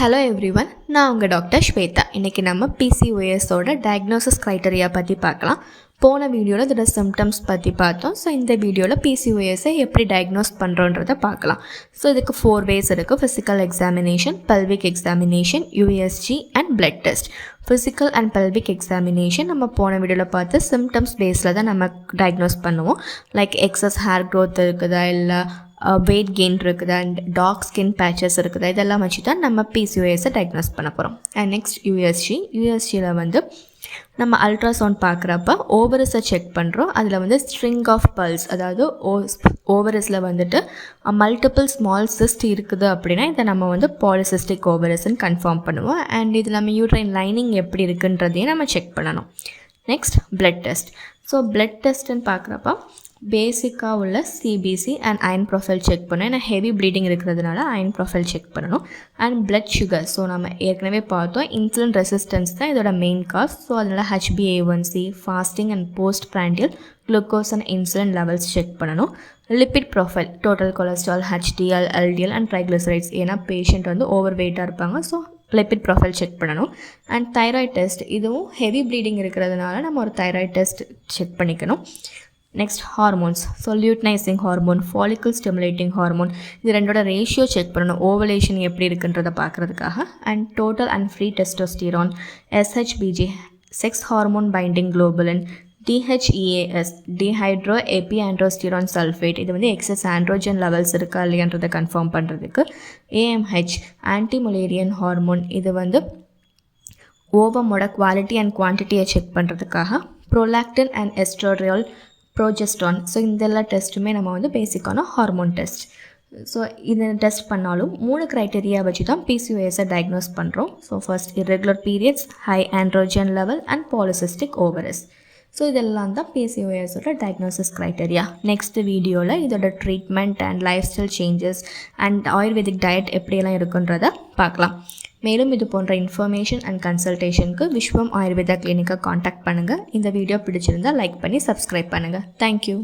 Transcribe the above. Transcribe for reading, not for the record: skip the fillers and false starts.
Hello everyone, நான் உங்கள் doctor Shweta. இன்றைக்கி நம்ம பிசிஓஎஸோட டயக்னோசிஸ் க்ரைட்டரியா பற்றி பார்க்கலாம். போன வீடியோவில் இதோட சிம்டம்ஸ் பற்றி பார்த்தோம். ஸோ இந்த வீடியோவில் பிசிஓஎஸை எப்படி டயக்னோஸ் பண்ணுறோன்றதை பார்க்கலாம். ஸோ இதுக்கு 4 ways இருக்குது. Physical examination, pelvic examination, USG and blood test. Physical and pelvic examination நம்ம போன வீடியோவில் பார்த்து சிம்டம்ஸ் பேஸில் தான் நம்ம டயக்னோஸ் பண்ணுவோம். லைக் எக்ஸஸ் ஹேர் க்ரோத் இருக்குதா, இல்லை வெயிட் கெயின் இருக்குதா, அண்ட் டார்க் ஸ்கின் பேச்சஸ் இருக்குதா, இதெல்லாம் வச்சு தான் நம்ம பிசிஓஎஸை டயக்னோஸ் பண்ண போகிறோம். அண்ட் நெக்ஸ்ட் யூஎஸ்ஜியில் நம்ம அல்ட்ராசவுண்ட் பார்க்குறப்ப ஓவரஸை செக் பண்ணுறோம். அதில் ஸ்ட்ரிங் ஆஃப் பல்ஸ், அதாவது ஓவரஸில் மல்டிபிள் ஸ்மால் சிஸ்ட் இருக்குது அப்படின்னா இதை நம்ம பாலிசிஸ்டிக் ஓவரஸ்ன்னு கன்ஃபார்ம் பண்ணுவோம். அண்ட் இது நம்ம யூட்ரைன் லைனிங் எப்படி இருக்குன்றதையும் நம்ம செக் பண்ணணும். Next blood test. So blood டெஸ்ட்டுன்னு பார்க்குறப்ப பேசிக்காக உள்ள CBC and iron profile check பண்ணணும். ஏன்னா ஹெவி ப்ளீடிங் இருக்கிறதுனால அயன் ப்ரொஃபைல் செக் பண்ணணும். And blood sugar. ஸோ நம்ம ஏற்கனவே பார்த்தோம், இன்சுலின் ரெசிஸ்டன்ஸ் தான் இதோட மெயின் காஸ். ஸோ அதனால் HbA1c, fasting and post prandial glucose and insulin levels check பண்ணணும். Lipid profile, total cholesterol, HDL, LDL and triglycerides. ஏன்னா பேஷண்ட் ஓவர் வெயிட்டாக இருப்பாங்க. ஸோ லிப்பிட் ப்ரொஃபைல் செக் பண்ணணும். அண்ட் தைராய்ட் டெஸ்ட், இதுவும் heavy bleeding இருக்கிறதுனால நம்ம ஒரு தைராய்ட் டெஸ்ட் செக் பண்ணிக்கணும். Next hormones. So luteinizing hormone, follicle stimulating hormone, இது ரெண்டோட ரேஷியோ செக் பண்ணணும், ஓவலேஷன் எப்படி இருக்குன்றதை பார்க்குறதுக்காக. And total and free testosterone, SHBG, sex hormone binding globulin, DHEAS, dehydro epiandrosterone sulphate, இது எக்ஸஸ் ஆண்ட்ரோஜன் லெவல்ஸ் இருக்கா இல்லையன்றதை கன்ஃபார்ம் பண்ணுறதுக்கு. AMH, ஆன்டிமுலேரியன் ஹார்மோன், இது ஓவமோட குவாலிட்டி அண்ட் குவான்டிட்டியை செக் பண்ணுறதுக்காக. Prolactin and estradiol, progesterone. So இந்த எல்லா டெஸ்ட்டுமே நம்ம பேசிக்கான ஹார்மோன் டெஸ்ட். ஸோ இது டெஸ்ட் பண்ணாலும் 3 க்ரைட்டீரியா வச்சு தான் பிசிஓஎஸை டயக்னோஸ் பண்ணுறோம். So first irregular periods, high androgen level and polycystic ஓவரஸ். ஸோ இதெல்லாம் தான் பிசிஓஎஸோட டயக்னோசிஸ் க்ரைட்டீரியா. நெக்ஸ்ட் வீடியோவில் இதோட treatment and life style changes and ayurvedic diet எப்படியெல்லாம் இருக்குன்றதை பார்க்கலாம். மேலும் இது போன்ற இன்ஃபர்மேஷன் அண்ட் கன்சல்டேஷனுக்கு விஸ்வம் ஆயுர்வேதா கிளினிக்கை காண்டாக்ட் பண்ணுங்கள். இந்த வீடியோ பிடிச்சிருந்தால் லைக் பண்ணி சப்ஸ்கிரைப் பண்ணுங்கள். தேங்க்யூ.